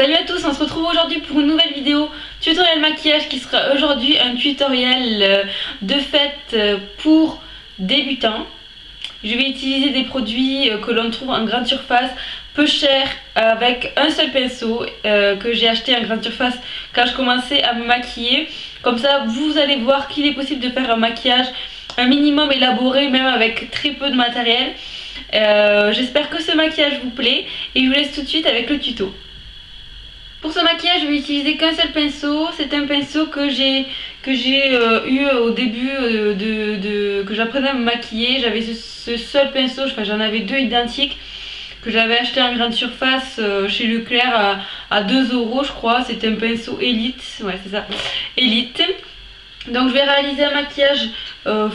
Salut à tous, on se retrouve aujourd'hui pour une nouvelle vidéo tutoriel maquillage qui sera aujourd'hui un tutoriel de fête pour débutants. Je vais utiliser des produits que l'on trouve en grande surface, peu cher, avec un seul pinceau que j'ai acheté en grande surface quand je commençais à me maquiller. Comme ça vous allez voir qu'il est possible de faire un maquillage un minimum élaboré même avec très peu de matériel. J'espère que ce maquillage vous plaît et je vous laisse tout de suite avec le tuto. Pour ce maquillage, je vais utiliser qu'un seul pinceau. C'est un pinceau que j'ai eu au début que j'apprenais à me maquiller. J'avais ce seul pinceau, enfin j'en avais deux identiques que j'avais acheté en grande surface chez Leclerc à 2 € je crois. C'était un pinceau Elite, ouais c'est ça, Elite. Donc je vais réaliser un maquillage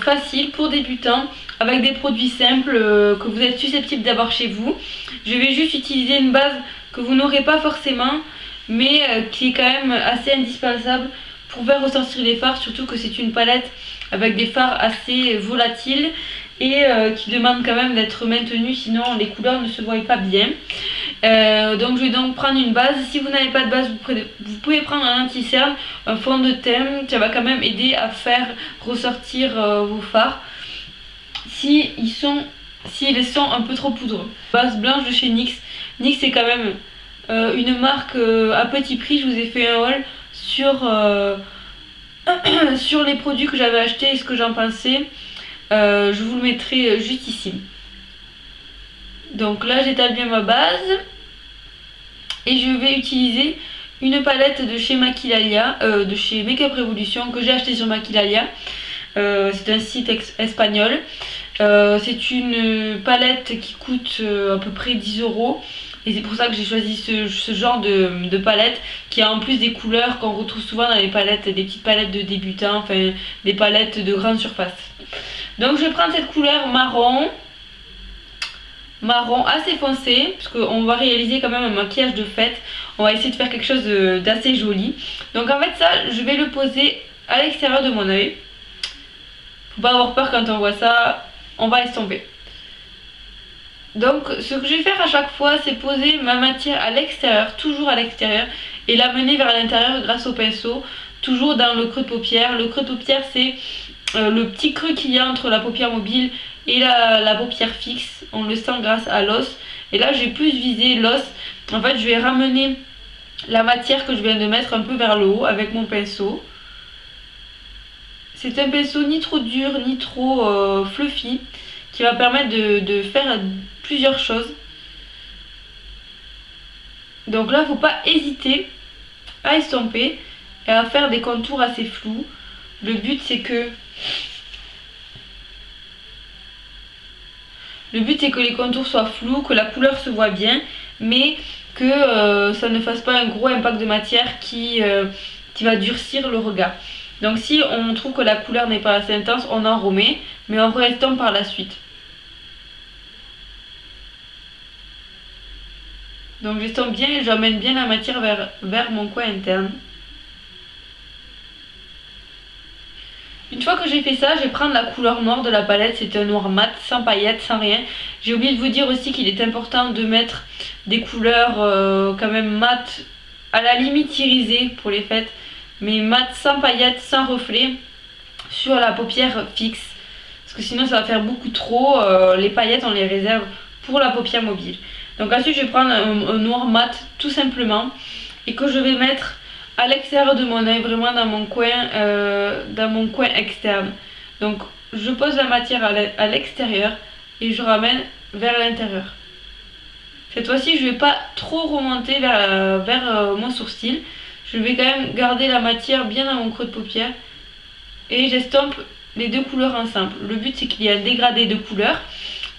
facile pour débutants avec des produits simples que vous êtes susceptibles d'avoir chez vous. Je vais juste utiliser une base que vous n'aurez pas forcément, mais qui est quand même assez indispensable pour faire ressortir les fards, surtout que c'est une palette avec des fards assez volatiles et qui demande quand même d'être maintenue, sinon les couleurs ne se voient pas bien. Donc je vais donc prendre une base. Si vous n'avez pas de base, vous pouvez prendre un anti-cerne, un fond de teint, ça va quand même aider à faire ressortir vos fards s'ils sont un peu trop poudreux. Base blanche de chez NYX. NYX c'est quand même une marque à petit prix. Je vous ai fait un haul sur les produits que j'avais achetés et ce que j'en pensais. Je vous le mettrai juste ici. Donc là j'étale bien ma base et je vais utiliser une palette de chez Maquillalia, de chez Makeup Revolution, que j'ai acheté sur Maquillalia. C'est un site espagnol. C'est une palette qui coûte à peu près 10 € et c'est pour ça que j'ai choisi ce genre de palette qui a en plus des couleurs qu'on retrouve souvent dans les palettes, des petites palettes de débutants, enfin des palettes de grande surface. Donc je vais prendre cette couleur marron assez foncé, parce qu'on va réaliser quand même un maquillage de fête. On va essayer de faire quelque chose d'assez joli. Donc en fait ça, je vais le poser à l'extérieur de mon œil. Faut pas avoir peur quand on voit ça, on va estomper. Donc ce que je vais faire à chaque fois, c'est poser ma matière à l'extérieur, toujours à l'extérieur, et l'amener vers l'intérieur grâce au pinceau, toujours dans le creux de paupière. Le creux de paupière c'est le petit creux qu'il y a entre la paupière mobile et la paupière fixe. On le sent grâce à l'os. Et là j'ai plus visé l'os. En fait je vais ramener la matière que je viens de mettre un peu vers le haut avec mon pinceau. C'est un pinceau ni trop dur ni trop fluffy, qui va permettre de faire plusieurs choses. Donc là faut pas hésiter à estomper et à faire des contours assez flous. Le but c'est que les contours soient flous, que la couleur se voit bien, mais que ça ne fasse pas un gros impact de matière qui va durcir le regard. Donc si on trouve que la couleur n'est pas assez intense, on en remet, mais on restompe par la suite. Donc j'estompe bien et j'emmène bien la matière vers mon coin interne. Une fois que j'ai fait ça, je vais prendre la couleur noire de la palette. C'est un noir mat, sans paillettes, sans rien. J'ai oublié de vous dire aussi qu'il est important de mettre des couleurs quand même mat, à la limite irisées pour les fêtes, mais mat, sans paillettes, sans reflet, sur la paupière fixe. Parce que sinon ça va faire beaucoup trop. Les paillettes on les réserve pour la paupière mobile. Donc ensuite je vais prendre un noir mat tout simplement et que je vais mettre à l'extérieur de mon œil, vraiment dans mon coin externe. Donc je pose la matière à l'extérieur et je ramène vers l'intérieur. Cette fois-ci je ne vais pas trop remonter vers mon sourcil. Je vais quand même garder la matière bien dans mon creux de paupière et j'estompe les deux couleurs ensemble. Le but c'est qu'il y ait un dégradé de couleurs,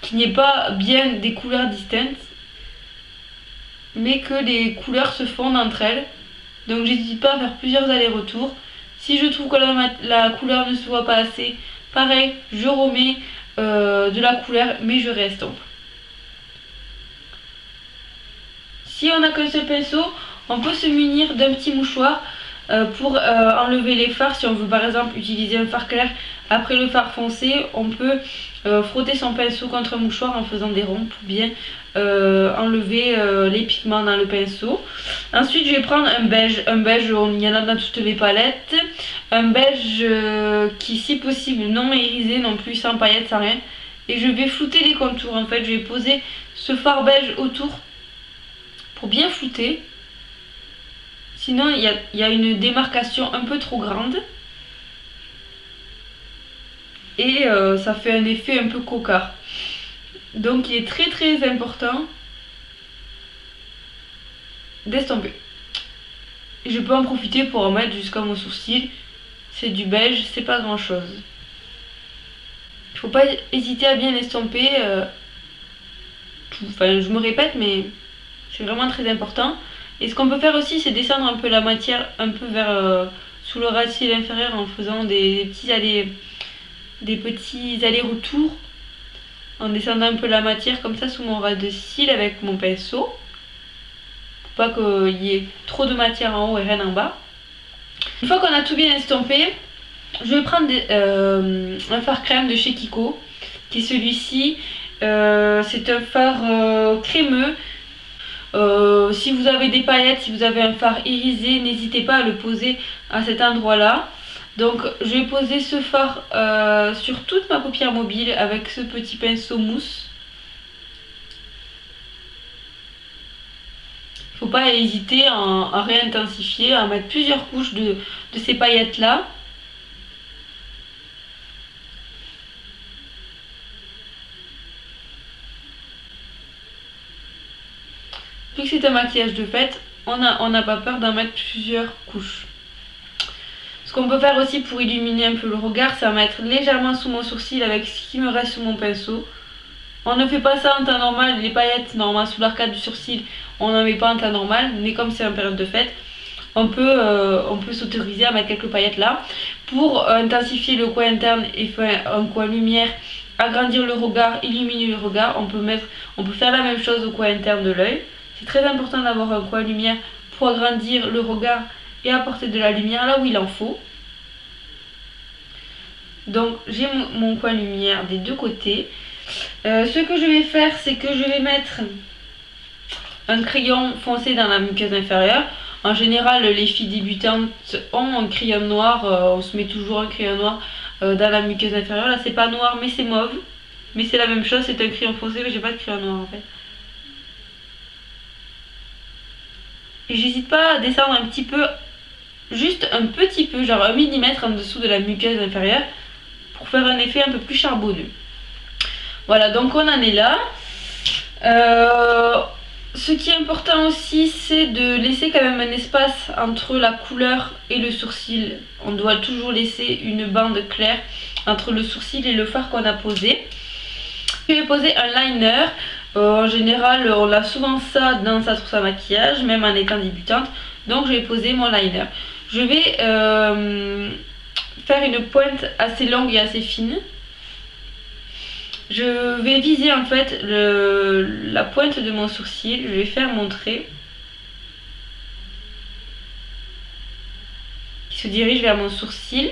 qu'il n'y ait pas bien des couleurs distinctes, mais que les couleurs se fondent entre elles. Donc j'hésite pas à faire plusieurs allers-retours. Si je trouve que la couleur ne se voit pas assez, pareil, je remets de la couleur, mais je restompe. Si on n'a qu'un seul pinceau, on peut se munir d'un petit mouchoir pour enlever les fards. Si on veut par exemple utiliser un fard clair après le fard foncé, on peut frotter son pinceau contre un mouchoir en faisant des ronds pour bien enlever les pigments dans le pinceau. Ensuite je vais prendre un beige, il y en a dans toutes les palettes, un beige qui si possible non irisé non plus, sans paillettes, sans rien. Et je vais flouter les contours en fait, je vais poser ce fard beige autour pour bien flouter. Sinon il y a une démarcation un peu trop grande. Et ça fait un effet un peu cocard. Donc il est très très important d'estomper. Et je peux en profiter pour en mettre jusqu'à mon sourcil. C'est du beige, c'est pas grand chose. Il faut pas hésiter à bien estomper tout. Enfin je me répète mais c'est vraiment très important. Et ce qu'on peut faire aussi c'est descendre un peu la matière un peu vers sous le ras de cils inférieur en faisant des petits allers-retours, en descendant un peu la matière comme ça sous mon ras de cils avec mon pinceau, pour pas qu'il y ait trop de matière en haut et rien en bas. Une fois qu'on a tout bien estompé, je vais prendre un fard crème de chez Kiko, qui est celui-ci. C'est un fard crémeux. Si vous avez des paillettes, si vous avez un fard irisé, n'hésitez pas à le poser à cet endroit là. Donc je vais poser ce fard sur toute ma paupière mobile avec ce petit pinceau mousse. Faut pas hésiter à réintensifier, à mettre plusieurs couches de ces paillettes là. Vu que c'est un maquillage de fête, on n'a pas peur d'en mettre plusieurs couches. Ce qu'on peut faire aussi pour illuminer un peu le regard, c'est en mettre légèrement sous mon sourcil avec ce qui me reste sous mon pinceau. On ne fait pas ça en temps normal, les paillettes normalement sous l'arcade du sourcil, on n'en met pas en temps normal, mais comme c'est en période de fête, on peut s'autoriser à mettre quelques paillettes là. Pour intensifier le coin interne et faire un coin lumière, agrandir le regard, illuminer le regard, on peut faire la même chose au coin interne de l'œil. C'est très important d'avoir un coin lumière pour agrandir le regard et apporter de la lumière là où il en faut. Donc j'ai mon coin lumière des deux côtés. Ce que je vais faire, c'est que je vais mettre un crayon foncé dans la muqueuse inférieure. En général, les filles débutantes ont un crayon noir, on se met toujours un crayon noir dans la muqueuse inférieure. Là c'est pas noir mais c'est mauve, mais c'est la même chose, c'est un crayon foncé mais j'ai pas de crayon noir en fait. Et j'hésite pas à descendre un petit peu, juste un petit peu, genre 1 mm en dessous de la muqueuse inférieure pour faire un effet un peu plus charbonneux. Voilà, donc on en est là. Ce qui est important aussi, c'est de laisser quand même un espace entre la couleur et le sourcil. On doit toujours laisser une bande claire entre le sourcil et le fard qu'on a posé. Je vais poser un liner. En général, on a souvent ça dans sa trousse à maquillage, même en étant débutante. Donc je vais poser mon liner. Je vais faire une pointe assez longue et assez fine. Je vais viser en fait la pointe de mon sourcil. Je vais faire mon trait qui se dirige vers mon sourcil.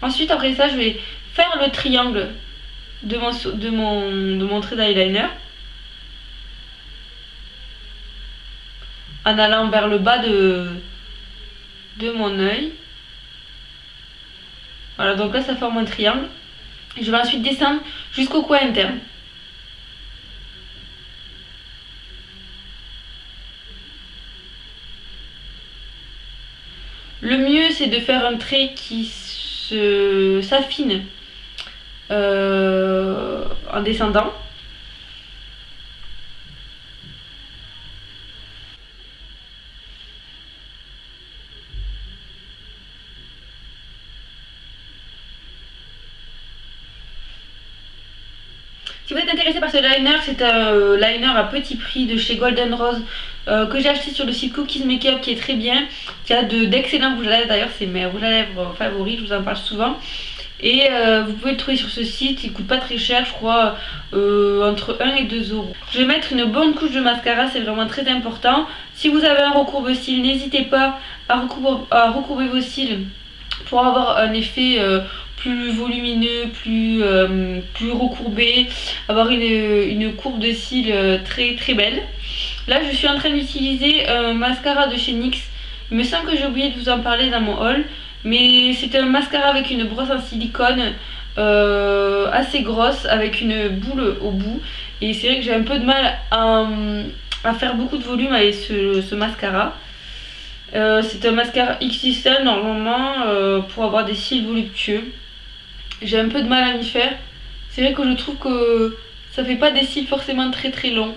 Ensuite, après ça, je vais faire le triangle de mon trait d'eyeliner en allant vers le bas de mon œil. Voilà, donc là ça forme un triangle. Et je vais ensuite descendre jusqu'au coin interne. Le mieux c'est de faire un trait qui s'affine en descendant. Si vous êtes intéressé par ce liner, c'est un liner à petit prix de chez Golden Rose que j'ai acheté sur le site Cookies Makeup, qui est très bien, qui a d'excellents rouges à lèvres. D'ailleurs c'est mes rouges à lèvres favoris, je vous en parle souvent. Et vous pouvez le trouver sur ce site, il coûte pas très cher, je crois entre 1 et 2 euros. Je vais mettre une bonne couche de mascara, c'est vraiment très important. Si vous avez un recourbe-cils, n'hésitez pas à recourber vos cils pour avoir un effet plus volumineux, plus recourbé, avoir une courbe de cils très très belle. Là je suis en train d'utiliser un mascara de chez NYX. Il me semble que j'ai oublié de vous en parler dans mon haul, mais c'est un mascara avec une brosse en silicone assez grosse avec une boule au bout, et c'est vrai que j'ai un peu de mal à faire beaucoup de volume avec ce mascara. C'est un mascara XXL normalement pour avoir des cils voluptueux. J'ai un peu de mal à m'y faire. C'est vrai que je trouve que ça fait pas des cils forcément très très longs.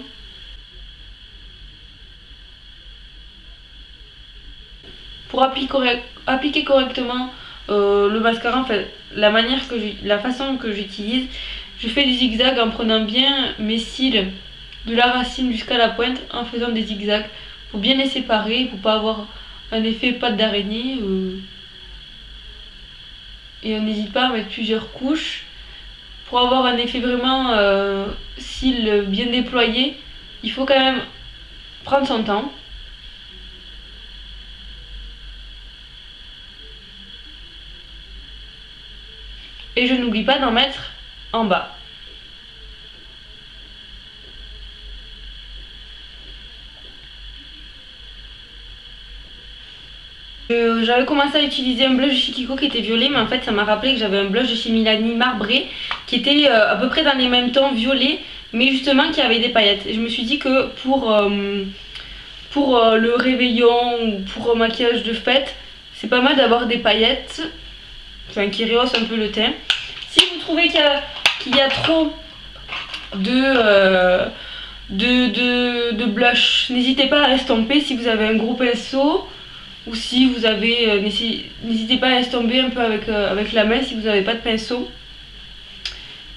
Pour appliquer correctement le mascara, en fait, la façon que j'utilise, je fais du zigzag en prenant bien mes cils de la racine jusqu'à la pointe, en faisant des zigzags pour bien les séparer, pour pas avoir un effet pâte d'araignée. Et on n'hésite pas à mettre plusieurs couches pour avoir un effet vraiment cils bien déployé. Il faut quand même prendre son temps. Et je n'oublie pas d'en mettre en bas. J'avais commencé à utiliser un blush de chez Kiko qui était violet, mais en fait ça m'a rappelé que j'avais un blush de chez Milani marbré qui était à peu près dans les mêmes tons violet, mais justement qui avait des paillettes. Et je me suis dit que pour le réveillon ou pour un maquillage de fête, c'est pas mal d'avoir des paillettes, enfin qui rehaussent un peu le teint. Si vous trouvez qu'il y a trop de blush, n'hésitez pas à estomper si vous avez un gros pinceau. Ou si vous avez, n'hésitez pas à estomper un peu avec la main si vous n'avez pas de pinceau.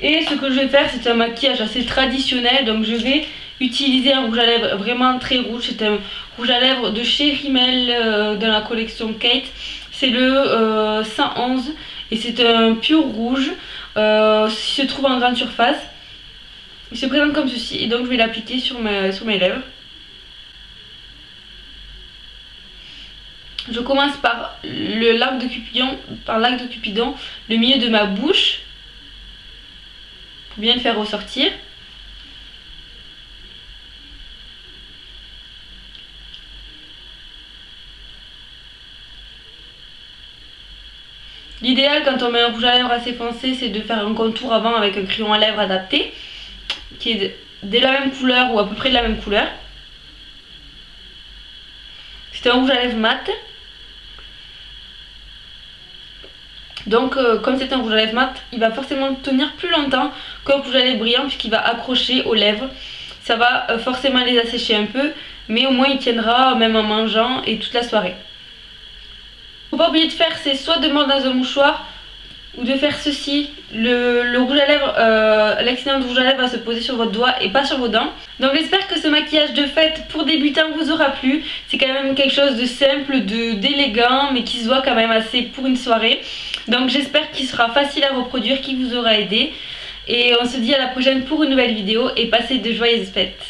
Et ce que je vais faire, c'est un maquillage assez traditionnel. Donc je vais utiliser un rouge à lèvres vraiment très rouge. C'est un rouge à lèvres de chez Rimmel dans la collection Kate. C'est le 111 et c'est un pur rouge. Il se trouve en grande surface. Il se présente comme ceci et donc je vais l'appliquer sur mes lèvres. Je commence par l'arc de Cupidon, le milieu de ma bouche, pour bien le faire ressortir. L'idéal quand on met un rouge à lèvres assez foncé, c'est de faire un contour avant avec un crayon à lèvres adapté, qui est de la même couleur ou à peu près de la même couleur. C'est un rouge à lèvres mat. Donc comme c'est un rouge à lèvres mat, il va forcément tenir plus longtemps qu'un rouge à lèvres brillant puisqu'il va accrocher aux lèvres. Ça va forcément les assécher un peu, mais au moins il tiendra même en mangeant et toute la soirée. Faut pas oublier de faire, c'est soit de mordre dans un mouchoir ou de faire ceci. Le rouge à lèvres, l'excédent de rouge à lèvres va se poser sur votre doigt et pas sur vos dents. Donc j'espère que ce maquillage de fête pour débutants vous aura plu. C'est quand même quelque chose de simple, d'élégant, mais qui se voit quand même assez pour une soirée. Donc j'espère qu'il sera facile à reproduire, qu'il vous aura aidé. Et on se dit à la prochaine pour une nouvelle vidéo et passez de joyeuses fêtes.